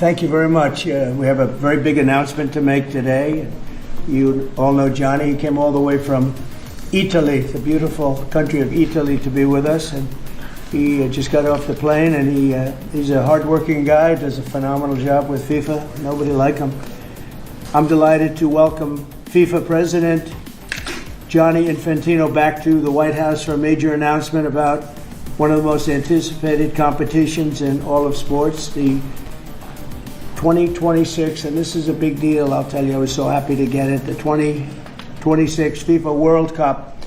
Thank you very much. We have a very big announcement to make today. You all know Johnny. He came all the way from Italy, the beautiful country of Italy, to be with us. And he just got off the plane, and he's a hardworking guy, does a phenomenal job with FIFA. Nobody like him. I'm delighted to welcome FIFA President Gianni Infantino back to the White House for a major announcement about one of the most anticipated competitions in all of sports, the 2026, and this is a big deal, I'll tell you, I was so happy to get it, the 2026 FIFA World Cup.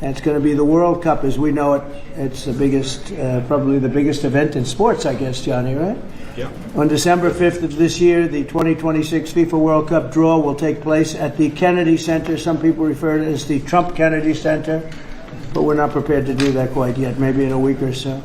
And it's going to be the World Cup as we know it. It's the biggest, probably the biggest event in sports, I guess, Johnny, right? Yeah. On December 5th of this year, the 2026 FIFA World Cup draw will take place at the Kennedy Center. Some people refer to it as the Trump Kennedy Center, but we're not prepared to do that quite yet, maybe in a week or so.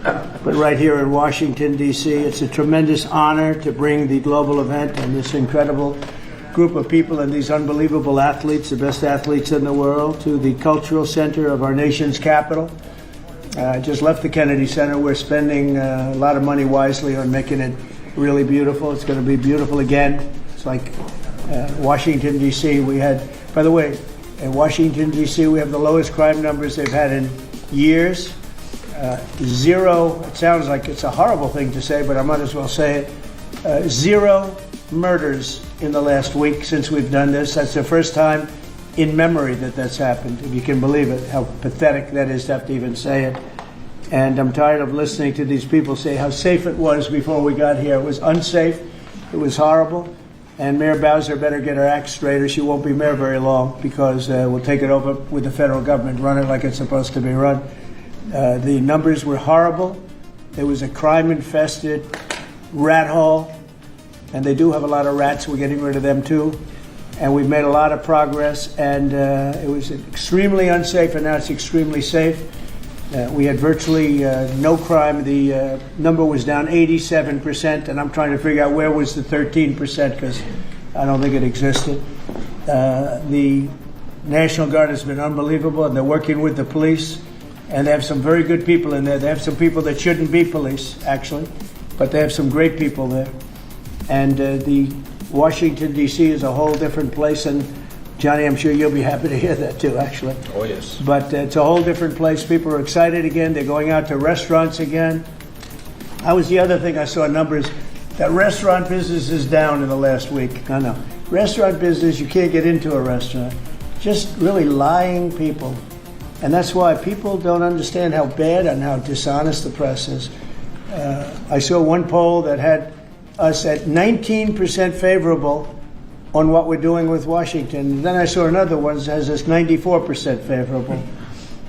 But right here in Washington, D.C., it's a tremendous honor to bring the global event and this incredible group of people and these unbelievable athletes, the best athletes in the world, to the cultural center of our nation's capital. I just left the Kennedy Center. We're spending a lot of money wisely on making it really beautiful. It's going to be beautiful again. It's like Washington, D.C. We had, by the way, in Washington, D.C., we have the lowest crime numbers they've had in years. Zero, it sounds like it's a horrible thing to say, but I might as well say it. Zero murders in the last week since we've done this. That's the first time in memory that that's happened, if you can believe it, how pathetic that is to have to even say it. And I'm tired of listening to these people say how safe it was before we got here. It was unsafe. It was horrible. And Mayor Bowser better get her act straight or she won't be mayor very long, because we'll take it over with the federal government, run it like it's supposed to be run. The numbers were horrible. There was a crime-infested rat hole, and they do have a lot of rats. We're getting rid of them too. And we've made a lot of progress, and it was extremely unsafe, and now it's extremely safe. We had virtually no crime. The number was down 87%, and I'm trying to figure out where was the 13%, because I don't think it existed. The National Guard has been unbelievable, and they're working with the police, and they have some very good people in there. They have some people that shouldn't be police, actually, but they have some great people there. And the Washington, D.C. is a whole different place, and Johnny, I'm sure you'll be happy to hear that too, actually. Oh, yes. But it's a whole different place. People are excited again. They're going out to restaurants again. That was the other thing I saw numbers. That restaurant business is down in the last week. I know. Restaurant business, you can't get into a restaurant. Just really lying people. And that's why people don't understand how bad and how dishonest the press is. I saw one poll that had us at 19% favorable on what we're doing with Washington. And then I saw another one that has us 94% favorable.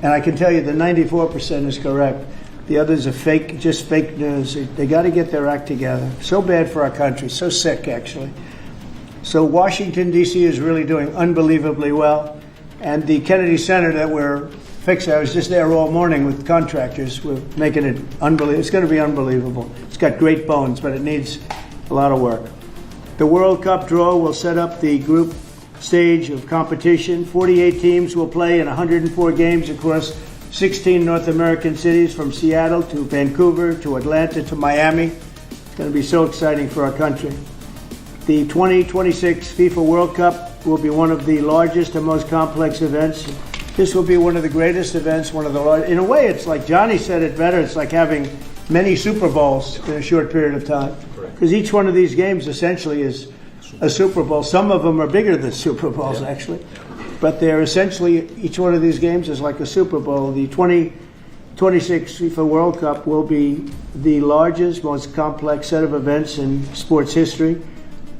And I can tell you the 94% is correct. The others are fake, just fake news. They got to get their act together. So bad for our country, so sick actually. So Washington, D.C. is really doing unbelievably well. And the Kennedy Center that we're fixing, I was just there all morning with contractors. We're making it unbelievable. It's going to be unbelievable. It's got great bones, but it needs a lot of work. The World Cup draw will set up the group stage of competition. 48 teams will play in 104 games across 16 North American cities, from Seattle to Vancouver to Atlanta to Miami. It's going to be so exciting for our country. The 2026 FIFA World Cup will be one of the largest and most complex events. This will be one of the greatest events, one of the largest. In a way, it's like Johnny said it better. It's like having many Super Bowls in a short period of time. Because each one of these games essentially is a Super Bowl. Some of them are bigger than Super Bowls, actually. But they're essentially, each one of these games is like a Super Bowl. The 2026 FIFA World Cup will be the largest, most complex set of events in sports history.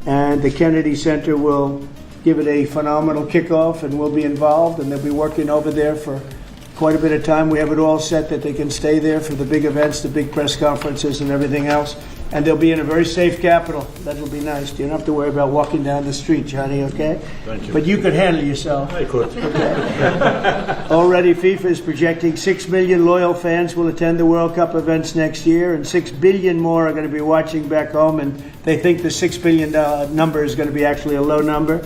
And the Kennedy Center will give it a phenomenal kickoff, and we'll be involved, and they'll be working over there for quite a bit of time. We have it all set that they can stay there for the big events, the big press conferences and everything else. And they'll be in a very safe capital. That'll be nice. You don't have to worry about walking down the street, Johnny, okay? Thank you. But you could handle yourself. I could. Okay. Already, FIFA is projecting 6 million loyal fans will attend the World Cup events next year, and 6 billion more are going to be watching back home, and they think the $6 billion number is going to be actually a low number.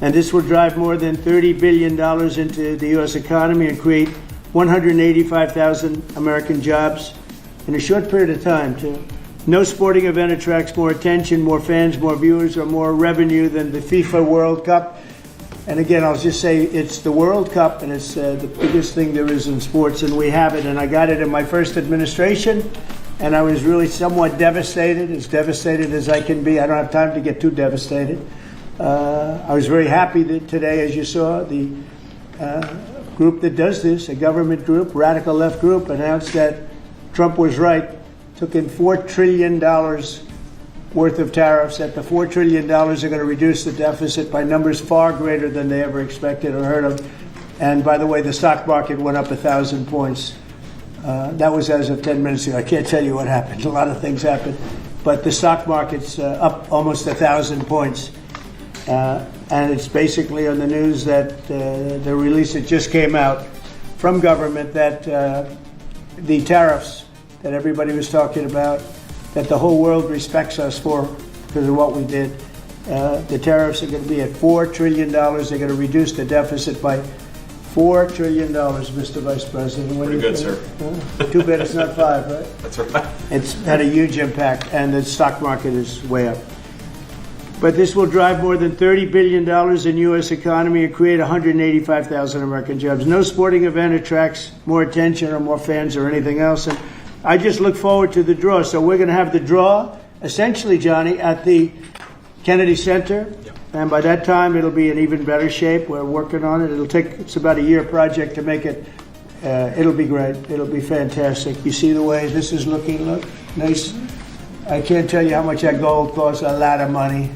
And this will drive more than $30 billion into the U.S. economy and create 185,000 American jobs in a short period of time, too. No sporting event attracts more attention, more fans, more viewers, or more revenue than the FIFA World Cup. And again, I'll just say it's the World Cup, and it's the biggest thing there is in sports, and we have it. And I got it in my first administration, and I was really somewhat devastated, as devastated as I can be. I don't have time to get too devastated. I was very happy that today, as you saw, the group that does this, a government group, radical left group, announced that Trump was right, took in $4 trillion worth of tariffs, that the $4 trillion are going to reduce the deficit by numbers far greater than they ever expected or heard of. And by the way, the stock market went up 1,000 points. That was as of 10 minutes ago. I can't tell you what happened. A lot of things happened. But the stock market's up almost 1,000 points. And it's basically on the news that the release that just came out from government that the tariffs that everybody was talking about, that the whole world respects us for because of what we did. The tariffs are going to be at $4 trillion. They're going to reduce the deficit by $4 trillion, Mr. Vice President. Pretty good, sir. Too bad it's not 5, right? That's right. It's had a huge impact, and the stock market is way up. But this will drive more than $30 billion in U.S. economy and create 185,000 American jobs. No sporting event attracts more attention or more fans or anything else. And I just look forward to the draw. So we're going to have the draw, essentially, Johnny, at the Kennedy Center. Yep. And by that time, it'll be in even better shape. We're working on it. It's about a year project to make it. It'll be great. It'll be fantastic. You see the way this is looking? Look, nice. I can't tell you how much that gold costs. A lot of money.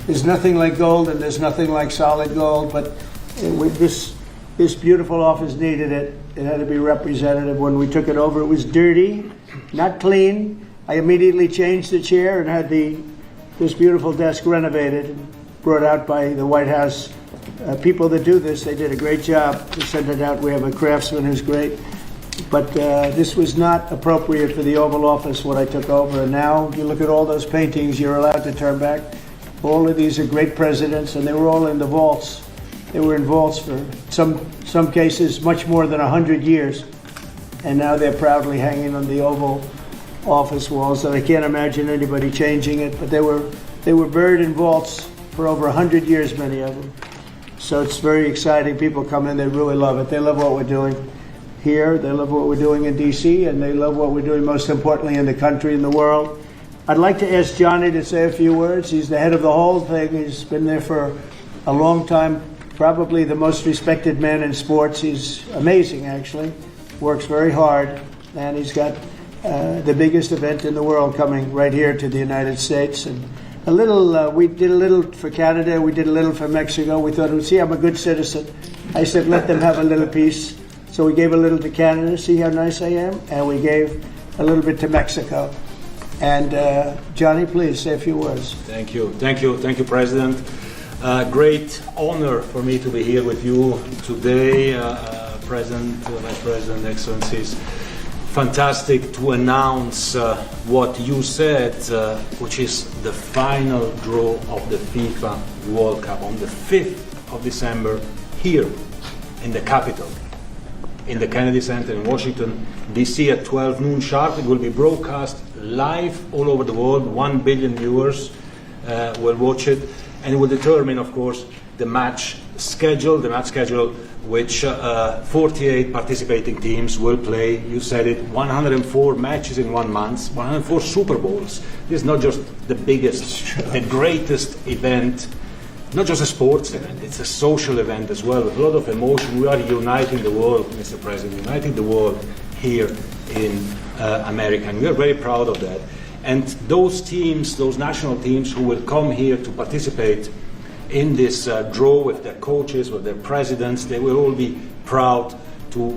There's nothing like gold, and there's nothing like solid gold. But this beautiful office needed it. It had to be representative. When we took it over, it was dirty, not clean. I immediately changed the chair and had this beautiful desk renovated and brought out by the White House people that do this. They did a great job to send it out. We have a craftsman who's great. But this was not appropriate for the Oval Office when I took over. And now you look at all those paintings you're allowed to turn back. All of these are great presidents, and they were all in the vaults. They were in vaults for some cases much more than 100 years. And now they're proudly hanging on the Oval Office walls, and I can't imagine anybody changing it. But they were buried in vaults for over 100 years, many of them. So it's very exciting. People come in, they really love it. They love what we're doing here. They love what we're doing in D.C., and they love what we're doing, most importantly, in the country and the world. I'd like to ask Johnny to say a few words. He's the head of the whole thing. He's been there for a long time, probably the most respected man in sports. He's amazing, actually. Works very hard, and he's got the biggest event in the world coming right here to the United States. And we did a little for Canada. We did a little for Mexico. We thought, see, I'm a good citizen. I said, let them have a little piece. So we gave a little to Canada. See how nice I am? And we gave a little bit to Mexico. And Johnny, please say a few words. Thank you, President. Great honor for me to be here with you today, President, Vice President, Excellencies. Fantastic to announce what you said, which is the final draw of the FIFA World Cup on the 5th of December here in the capital, in the Kennedy Center in Washington, D.C. at 12 noon sharp. It will be broadcast live all over the world. 1 billion viewers will watch it, and it will determine, of course, the match schedule, which 48 participating teams will play. You said it, 104 matches in 1 month, 104 Super Bowls. This is not just the biggest, the greatest event, not just a sports event, it's a social event as well, with a lot of emotion. We are uniting the world, Mr. President, uniting the world here in America, and we are very proud of that. And those teams, those national teams who will come here to participate in this draw with their coaches, with their presidents, they will all be proud to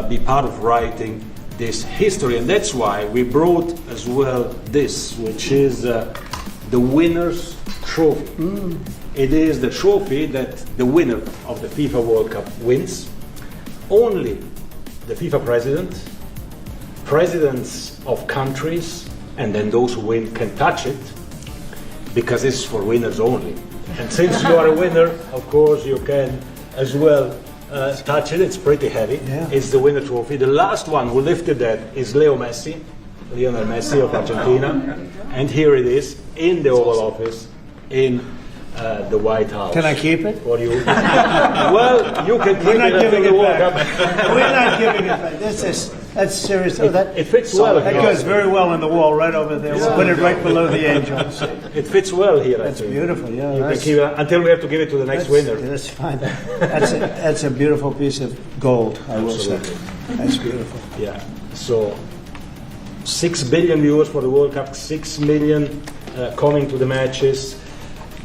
be part of writing this history. And that's why we brought as well this, which is the winner's trophy. It is the trophy that the winner of the FIFA World Cup wins. Only the FIFA president, presidents of countries, and then those who win can touch it, because it's for winners only. And since you are a winner, of course, you can as well touch it. It's pretty heavy. Yeah. It's the winner trophy. The last one who lifted that is Leo Messi. Lionel Messi of Argentina, and here it is in the Oval Office in the White House. Can I keep it? For you? Well, you can keep We're not it giving until the it World back. Cup. We're not giving it back. That's serious. Oh, that, It fits well. that goes very well on the wall right over there. We'll put it right below the angels. It fits well here. That's beautiful. Yeah, You can that's, keep it until we have to give it to the next winner. That's fine. That's a beautiful piece of gold, I will say. That's beautiful. Yeah. So 6 billion viewers for the World Cup, 6 million coming to the matches,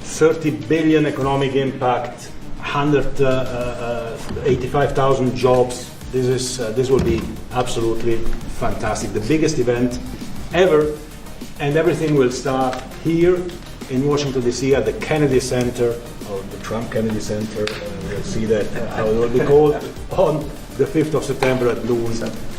30 billion economic impact, 185,000 jobs. This will be absolutely fantastic. The biggest event ever, and everything will start here in Washington D.C. at the Kennedy Center, or the Trump Kennedy Center. We'll see that how it will be called on the 5th of September at noon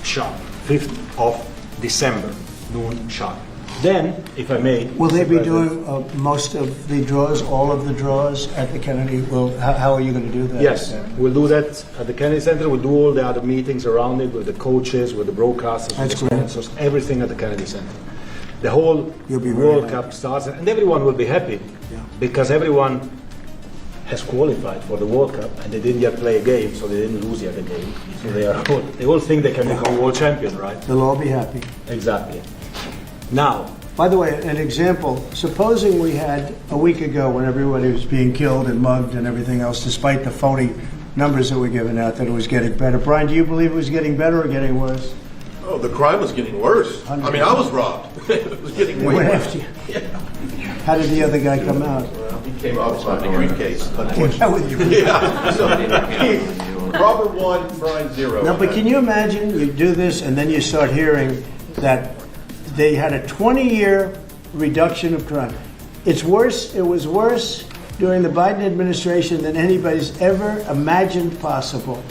sharp. 5th of December, noon sharp. Then, if I may... Will they Mr. be President, doing most of the draws, all of the draws at the Kennedy? How are you going to do that? Yes, we'll do that at the Kennedy Center. We'll do all the other meetings around it with the coaches, with the broadcasters, with the sponsors, everything at the Kennedy Center. The whole World Cup starts, and everyone will be happy because everyone has qualified for the World Cup and they didn't yet play a game, so they didn't lose yet a game. So they all think they can become world champion, right? They'll all be happy. Exactly. Now, by the way, an example, supposing we had a week ago when everybody was being killed and mugged and everything else, despite the phony numbers that were given out, that it was getting better. Brian, do you believe it was getting better or getting worse? Oh, the crime was getting worse. I mean, I was robbed. It was getting They way went worse. after you. How did the other guy come out? He came out with a briefcase. Came out with you. Yeah. So, Robert 1, Brian 0. No, but can you imagine you do this and then you start hearing that they had a 20-year reduction of crime. It was worse during the Biden administration than anybody's ever imagined possible.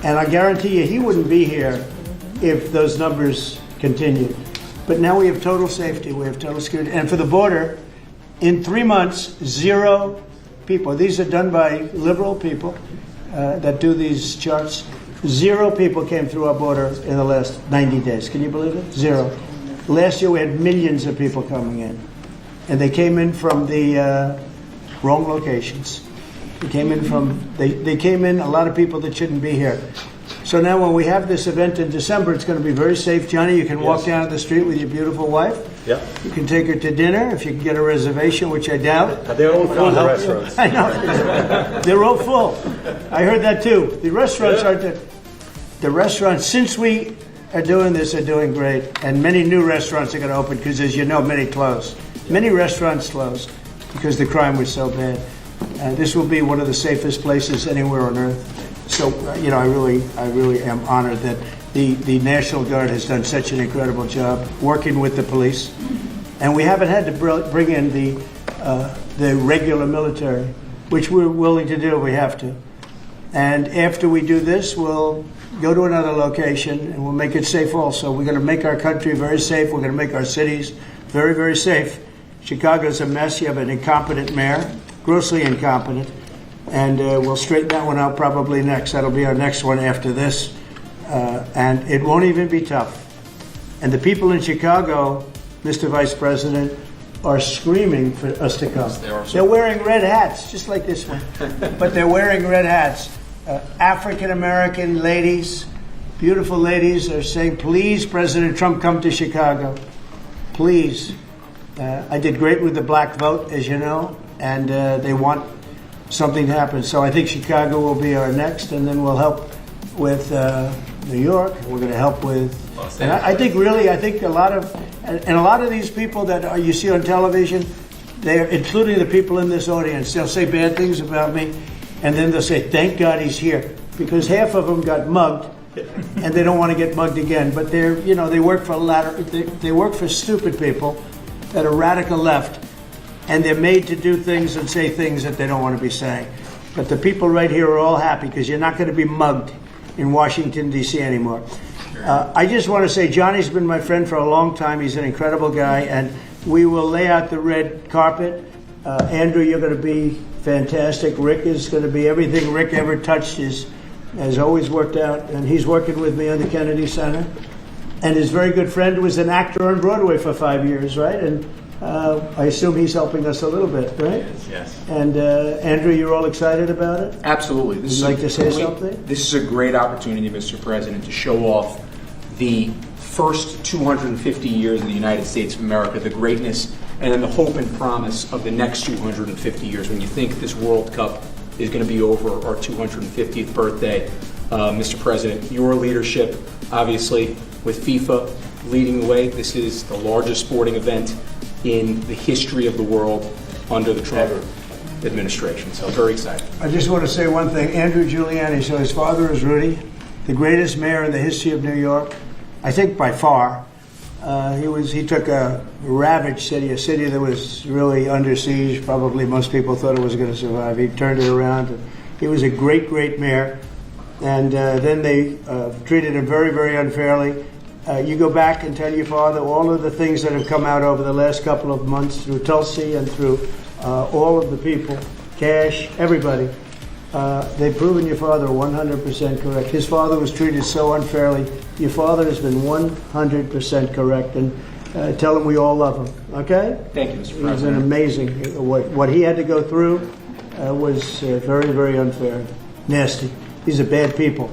And I guarantee you he wouldn't be here if those numbers continued. But now we have total safety, we have total security. And for the border, in 3 months, 0 people. These are done by liberal people that do these charts. 0 people came through our border in the last 90 days. Can you believe it? 0. Last year we had millions of people coming in. And they came in from the wrong locations. They came in a lot of people that shouldn't be here. So now when we have this event in December, it's going to be very safe. Johnny, you can walk down the street with your beautiful wife. yeah. You can take her to dinner if you can get a reservation, which I doubt. They're all full, the restaurants. I know. They're all full. I heard that too. The restaurants are the restaurants, since we are doing this, are doing great. And many new restaurants are going to open because, as you know, many closed. Many restaurants closed because the crime was so bad. This will be one of the safest places anywhere on earth. So, you know, I really am honored that the National Guard has done such an incredible job working with the police. And we haven't had to bring in the regular military, which we're willing to do. We have to. And after we do this, we'll go to another location and we'll make it safe also. We're going to make our country very safe. We're going to make our cities very, very safe. Chicago's a mess. You have an incompetent mayor, grossly incompetent. And we'll straighten that one out probably next. That'll be our next one after this. And it won't even be tough. And the people in Chicago, Mr. Vice President, are screaming for us to come. They're wearing red hats, just like this one. But they're wearing red hats. African-American ladies, beautiful ladies, are saying, please, President Trump, come to Chicago. Please. I did great with the black vote, as you know, and they want something to happen. So I think Chicago will be our next, and then we'll help with New York. We're going to help with, and I think a lot of these people that you see on television, they're including the people in this audience. They'll say bad things about me, and then they'll say, "Thank God he's here," because half of them got mugged, and they don't want to get mugged again. But they work for they work for stupid people that are radical left. And they're made to do things and say things that they don't want to be saying. But the people right here are all happy because you're not going to be mugged in Washington, D.C. anymore. I just want to say Johnny's been my friend for a long time. He's an incredible guy. And we will lay out the red carpet. Andrew, you're going to be fantastic. Rick is going to be everything Rick ever touched has always worked out. And he's working with me on the Kennedy Center. And his very good friend was an actor on Broadway for 5 years, right? And I assume he's helping us a little bit, right? Yes. And Andrew, you're all excited about it? Absolutely. Would you like to say something? This is a great opportunity, Mr. President, to show off the first 250 years of the United States of America, the greatness and then the hope and promise of the next 250 years. When you think this World Cup is going to be over our 250th birthday, Mr. President, your leadership, obviously, with FIFA leading the way, this is the largest sporting event in the history of the world under the Trump administration. So very excited. I just want to say one thing. Andrew Giuliani, so his father is Rudy, the greatest mayor in the history of New York, I think by far. He took a ravaged city, a city that was really under siege. Probably most people thought it was going to survive. He turned it around. He was a great, great mayor. And then they treated him very, very unfairly. You go back and tell your father all of the things that have come out over the last couple of months through Tulsi and through all of the people, Cash, everybody. They've proven your father 100% correct. His father was treated so unfairly. Your father has been 100% correct. And tell him we all love him, okay? Thank you, Mr. He's President. an amazing. What he had to go through was very, very unfair. Nasty. These are bad people.